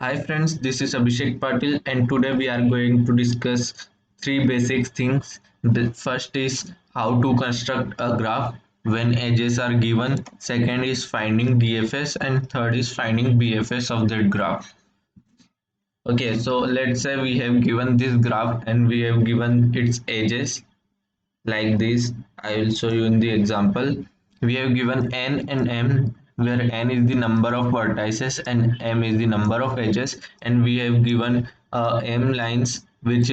Hi friends, this is Abhishek Patil and today we are going to discuss three basic things. The first is how to construct a graph when edges are given. Second is finding DFS and third is finding BFS of that graph. Okay, so let's say we have given this graph and we have given its edges like this. I will show you in the example. We have given n and m, where n is the number of vertices and m is the number of edges, and we have given m lines which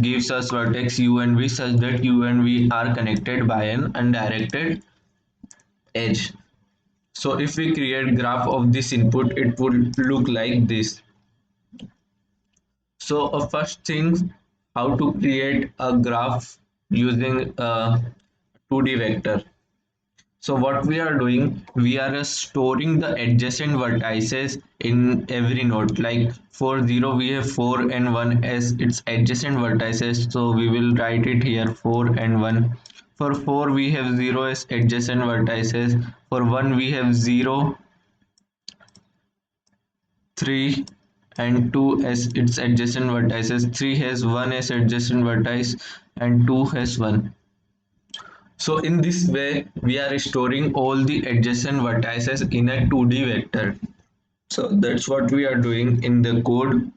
gives us vertex u and v such that u and v are connected by an undirected edge. So if we create graph of this input, it would look like this. So first thing, how to create a graph using a 2D vector. So what we are doing, we are storing the adjacent vertices in every node. Like for 0, we have 4 and 1 as its adjacent vertices. So we will write it here 4 and 1. For 4, we have 0 as adjacent vertices. For 1, we have 0, 3 and 2 as its adjacent vertices. 3 has 1 as adjacent vertex and 2 has 1. So in this way, we are storing all the adjacent vertices in a 2D vector. So that's what we are doing in the code.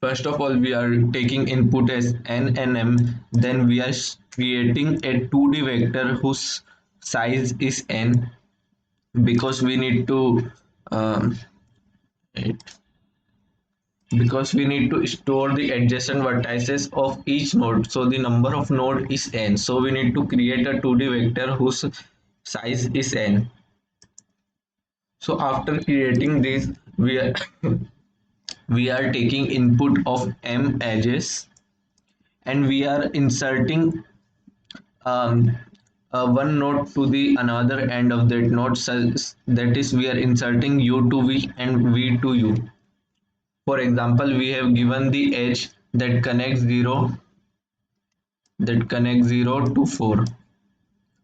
First of all, we are taking input as n and m. Then we are creating a 2D vector whose size is n, because we need to um, store the adjacent vertices of each node. So the number of node is n. So we need to create a 2D vector whose size is n. So after creating this, we are we are taking input of m edges and we are inserting um, one node to the another end of that node. That is, we are inserting u to v and v to u. For example, we have given the edge that connects 0 to 4.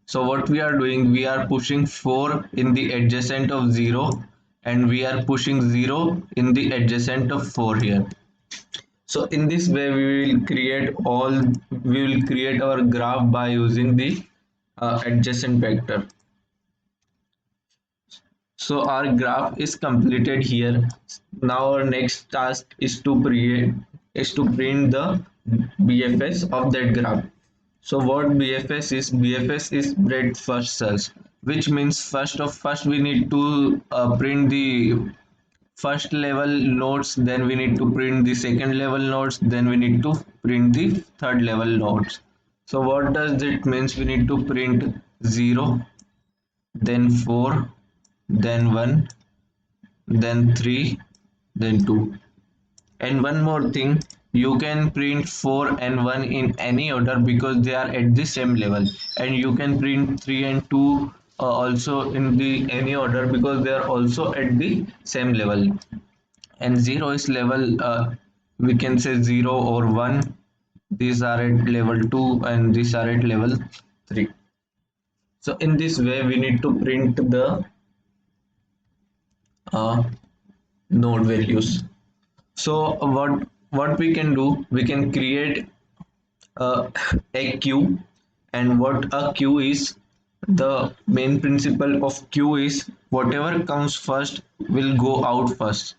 So what we are doing, we are pushing 4 in the adjacent of 0 and we are pushing 0 in the adjacent of 4 here. So in this way we will create our graph by using the adjacent vector. So our graph is completed here. Now our next task is to print the BFS of that graph. So what BFS is? BFS is breadth first search, which means first we need to print the first level nodes, then we need to print the second level nodes, then we need to print the third level nodes. So what does it means? We need to print 0, then 4, then 1, then 3, then 2. And one more thing, you can print 4 and 1 in any order because they are at the same level, and you can print 3 and 2 also in the any order because they are also at the same level. And 0 is level, we can say 0 or 1. These are at level 2 and these are at level 3. So in this way we need to print the uh, node values. So what we can do, we can create a queue. And what a queue is, the main principle of queue is whatever comes first will go out first.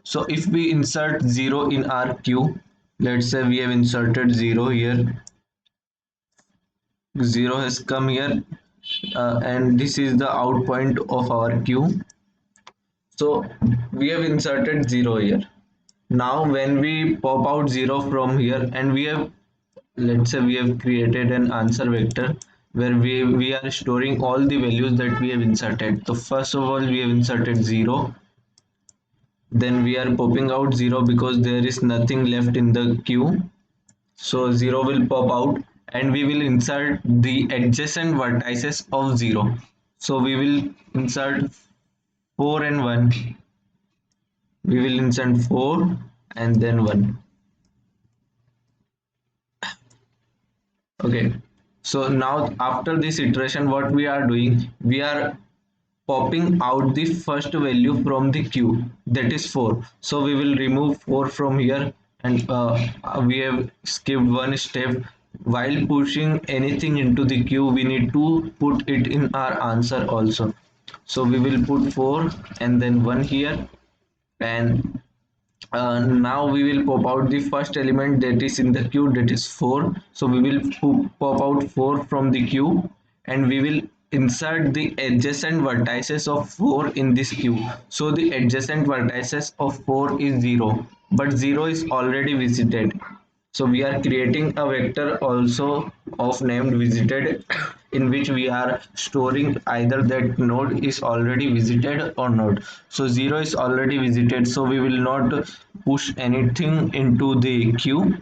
So if we insert 0 in our queue, let's say we have inserted 0 here, 0 has come here, and this is the out point of our queue. So we have inserted 0 here. Now when we pop out 0 from here, and we have, let's say we have created an answer vector where we are storing all the values that we have inserted. So first of all we have inserted 0, then we are popping out 0 because there is nothing left in the queue. So 0 will pop out and we will insert the adjacent vertices of 0. So we will insert 4 and 1. We will insert 4 and then 1. Okay. So now after this iteration, what we are doing, we are popping out the first value from the queue, that is 4. So we will remove 4 from here, and we have skipped one step. While pushing anything into the queue, we need to put it in our answer also. So we will put 4 and then 1 here, and now we will pop out the first element that is in the queue, that is 4. So we will pop out 4 from the queue, and we will insert the adjacent vertices of 4 in this queue. So the adjacent vertices of 4 is 0, but 0 is already visited. So we are creating a vector also of named visited, in which we are storing either that node is already visited or not. So 0 is already visited, so we will not push anything into the queue.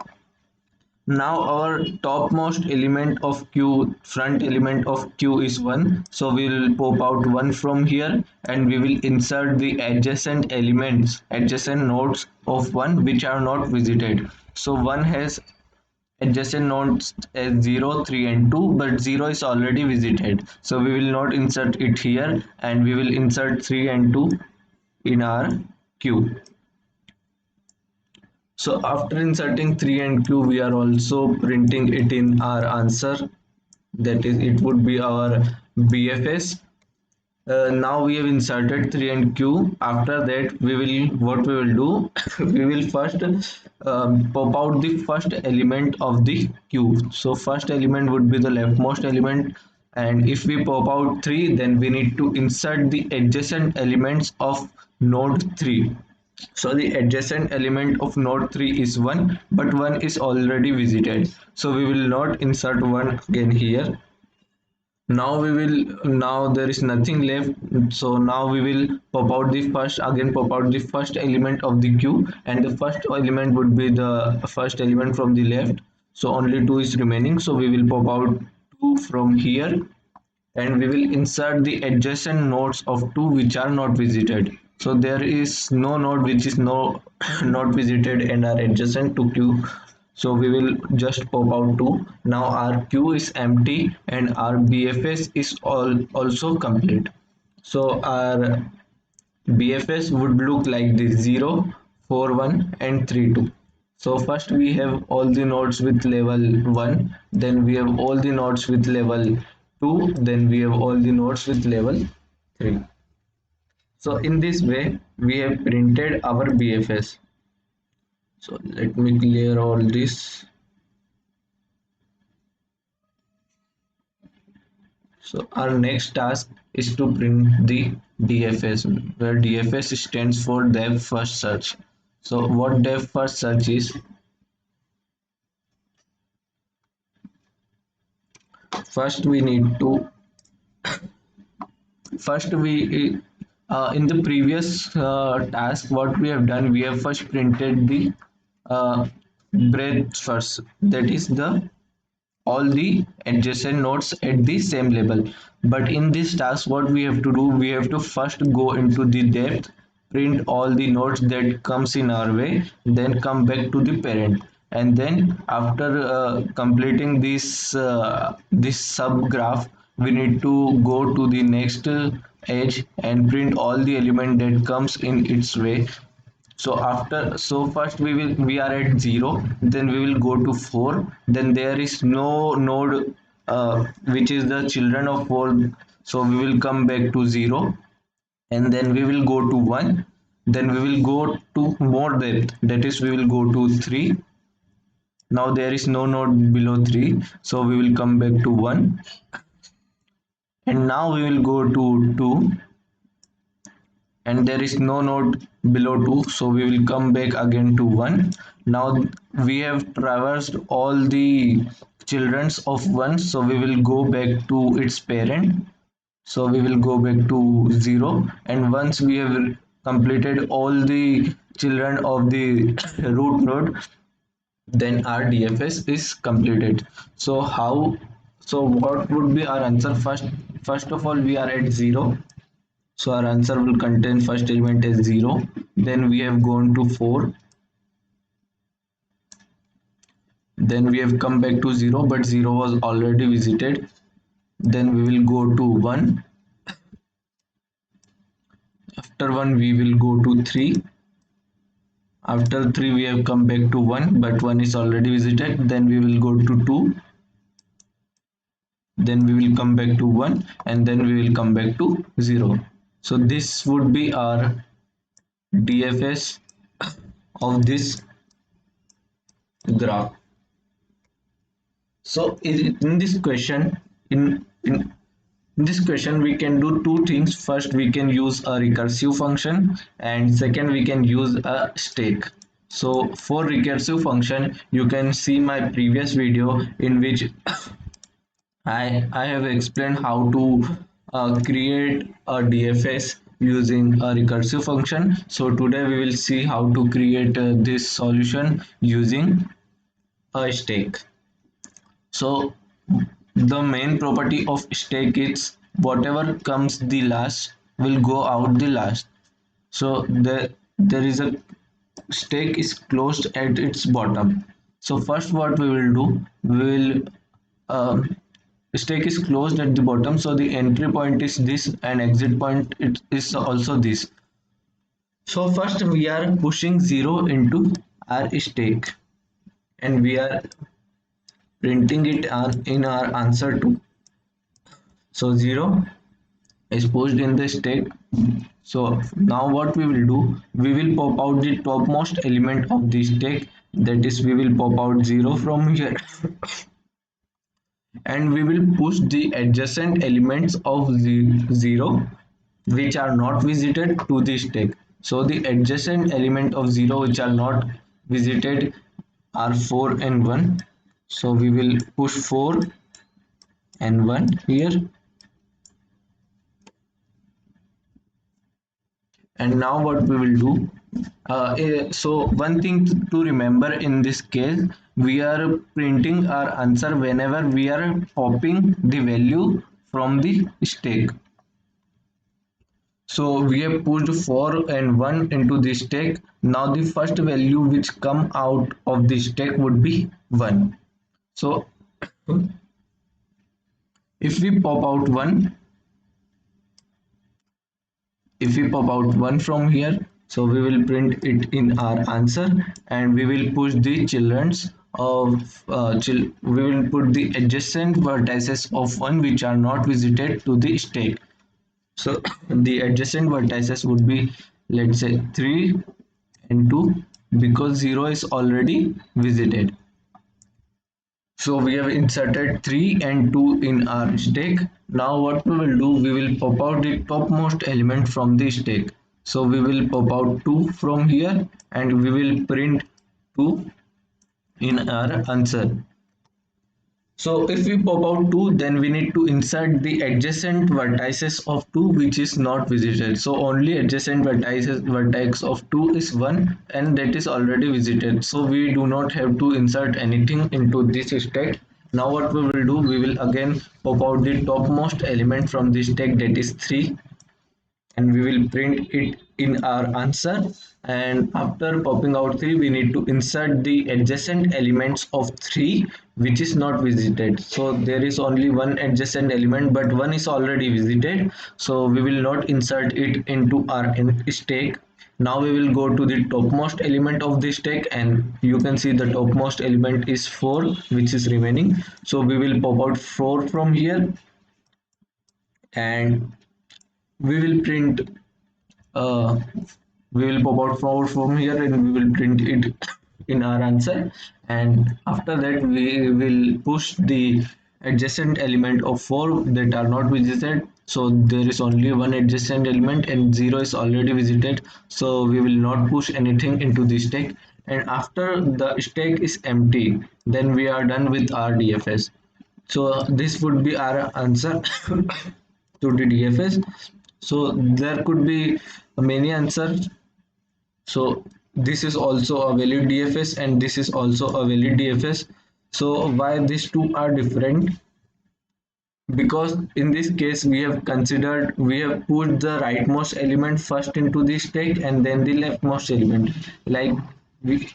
Now our topmost element of queue, front element of queue is 1. So we will pop out 1 from here, and we will insert the adjacent elements, adjacent nodes of 1 which are not visited. So 1 has adjacent nodes as 0, 3 and 2, but 0 is already visited. So we will not insert it here, and we will insert 3 and 2 in our queue. So after inserting 3 and q, we are also printing it in our answer. That is, it would be our BFS. Now we have inserted 3 and q. After that, what we will do, we will first pop out the first element of the q. So first element would be the leftmost element, and if we pop out 3, then we need to insert the adjacent elements of node 3. So the adjacent element of node 3 is 1, but 1 is already visited. So we will not insert 1 again here. Now there is nothing left. So now we will pop out the first element of the queue, and the first element would be the first element from the left. So only 2 is remaining. So we will pop out 2 from here, and we will insert the adjacent nodes of 2 which are not visited. So there is no node which is no not visited and are adjacent to queue. So we will just pop out 2. Now our queue is empty and our BFS is also complete. So our BFS would look like this: 0, 4, 1 and 3, 2. So first we have all the nodes with level 1, then we have all the nodes with level 2, then we have all the nodes with level 3. So in this way we have printed our BFS. So let me clear all this. So our next task is to print the DFS, where DFS stands for Depth First Search. So what Depth First Search is? First we need to first we In the previous task, what we have done, we have first printed the uh, breadth first, that is the all the adjacent nodes at the same level. But in this task, what we have to do, we have to first go into the depth, print all the nodes that comes in our way, then come back to the parent, and then after completing this subgraph, we need to go to the next edge and print all the element that comes in its way. So first we are at 0, then we will go to 4, then there is no node which is the children of 4, so we will come back to 0, and then we will go to 1, then we will go to more depth, that is we will go to 3. Now there is no node below 3, so we will come back to 1, and now we will go to 2, and there is no node below 2, so we will come back again to 1. Now we have traversed all the childrens of 1, so we will go back to its parent, so we will go back to 0, and once we have completed all the children of the root node, then our DFS is completed. So what would be our answer? First of all, we are at 0, so our answer will contain first element as 0. Then we have gone to 4. Then we have come back to 0, but 0 was already visited. Then we will go to 1. After 1 we will go to 3. After 3 we have come back to 1, but 1 is already visited. Then we will go to 2. Then we will come back to 1, and then we will come back to 0. So this would be our DFS of this graph. So in this question, in this question we can do two things. First, we can use a recursive function, and second, we can use a stake. So for recursive function, you can see my previous video in which I have explained how to create a DFS using a recursive function. So today we will see how to create this solution using a stake. So the main property of stake is whatever comes the last will go out the last. So there is a stake is closed at its bottom. So first what we will do, we will stake is closed at the bottom, so the entry point is this and exit point it is also this. So first we are pushing 0 into our stake, and we are printing it in our answer too. So 0 is pushed in the stake. So now what we will do, we will pop out the topmost element of the stake, that is we will pop out 0 from here and we will push the adjacent elements of the 0 which are not visited to the stake. So the adjacent element of 0 which are not visited are 4 and 1. So we will push 4 and 1 here. And now what we will do, so one thing to remember in this case, we are printing our answer whenever we are popping the value from the stake. So we have pushed 4 and 1 into the stake. Now the first value which come out of the stake would be 1. So if we pop out 1, if we pop out 1 from here, so we will print it in our answer, and we will push the children's of we will put the adjacent vertices of 1 which are not visited to the stake. So the adjacent vertices would be, let's say, 3 and 2, because 0 is already visited. So we have inserted 3 and 2 in our stake. Now what we will do, we will pop out the topmost element from the stake. So we will pop out 2 from here, and we will print 2 in our answer. So if we pop out 2, then we need to insert the adjacent vertices of 2 which is not visited. So only adjacent vertex of 2 is 1, and that is already visited. So we do not have to insert anything into this stack. Now what we will do, we will again pop out the topmost element from this stack, that is 3, and we will print it in our answer. And after popping out 3, we need to insert the adjacent elements of 3 which is not visited. So there is only one adjacent element, but one is already visited, so we will not insert it into our stake. Now we will go to the topmost element of the stake, and you can see the topmost element is 4 which is remaining. So we will pop out 4 from here, and we will print uh, we will pop out 4 from here, and we will print it in our answer. And after that we will push the adjacent element of 4 that are not visited. So there is only one adjacent element, and 0 is already visited, so we will not push anything into the stack. And after the stack is empty, then we are done with our DFS. So this would be our answer to the DFS. So there could be many answers. So this is also a valid DFS, and this is also a valid DFS. So why these two are different? Because in this case we have put the rightmost element first into the stack and then the leftmost element, like we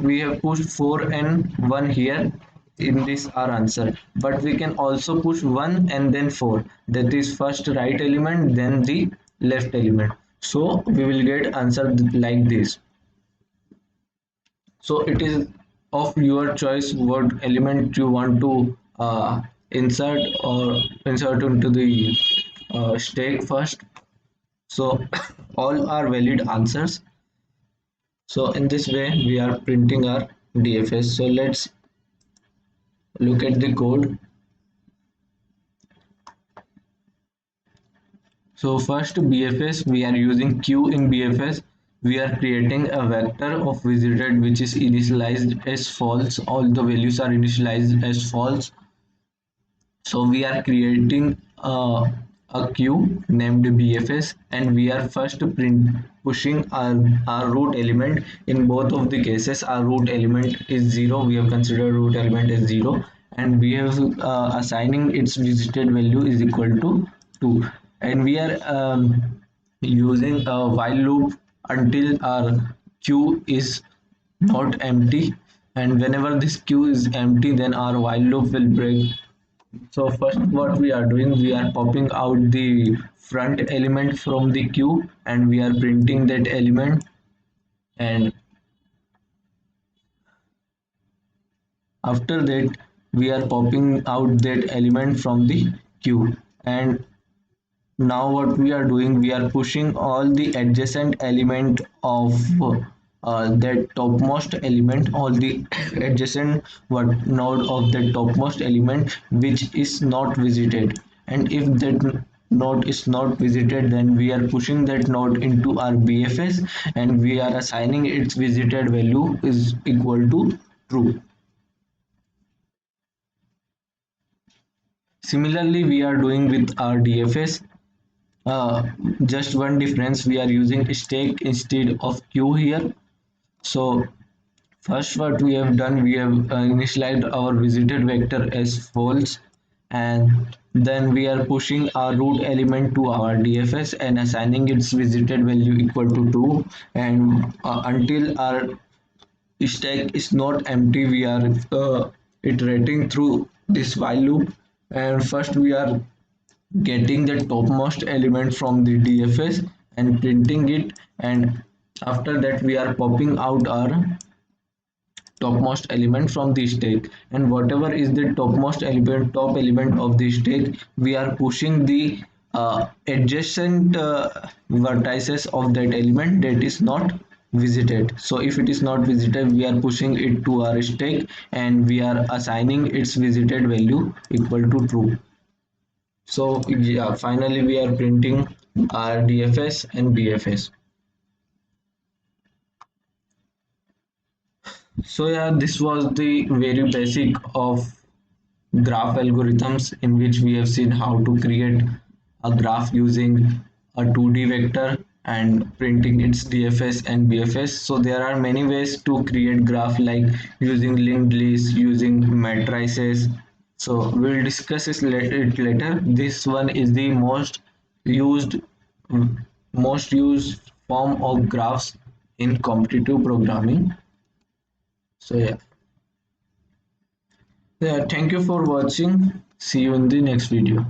we have pushed 4 and 1 here in this our answer, but we can also push 1 and then 4, that is first right element then the left element. So we will get answer like this. So it is of your choice what element you want to insert or insert into the stack first. So all are valid answers. So in this way we are printing our DFS. So let's look at the code. So first BFS, we are using Q in BFS. We are creating a vector of visited which is initialized as false. All the values are initialized as false. So we are creating a queue named BFS, and we are first pushing our root element. In both of the cases our root element is 0. We have considered root element as 0, and we have assigning its visited value is equal to 2, and we are using a while loop until our queue is not empty, and whenever this queue is empty then our while loop will break. So first what we are doing, we are popping out the front element from the queue and we are printing that element, and after that we are popping out that element from the queue. And now what we are doing, we are pushing all the adjacent element of that topmost element, all the adjacent what node of the topmost element which is not visited. And if that node is not visited, then we are pushing that node into our BFS and we are assigning its visited value is equal to true. Similarly we are doing with our DFS. uh, just one difference, we are using stack instead of queue here. So first what we have done, we have initialized our visited vector as false, and then we are pushing our root element to our DFS and assigning its visited value equal to 2, and until our stack is not empty we are iterating through this while loop. And first we are getting the topmost element from the DFS and printing it, and after that we are popping out our topmost element from the stack, and whatever is the topmost element, top element of the stack, we are pushing the adjacent vertices of that element that is not visited. So if it is not visited we are pushing it to our stack and we are assigning its visited value equal to true. So yeah, finally we are printing our DFS and BFS. So yeah, this was the very basic of graph algorithms, in which we have seen how to create a graph using a 2D vector and printing its DFS and BFS. So there are many ways to create graph, like using linked lists, using matrices. So we'll discuss it later. This one is the used most used form of graphs in competitive programming. So yeah, thank you for watching. See you in the next video.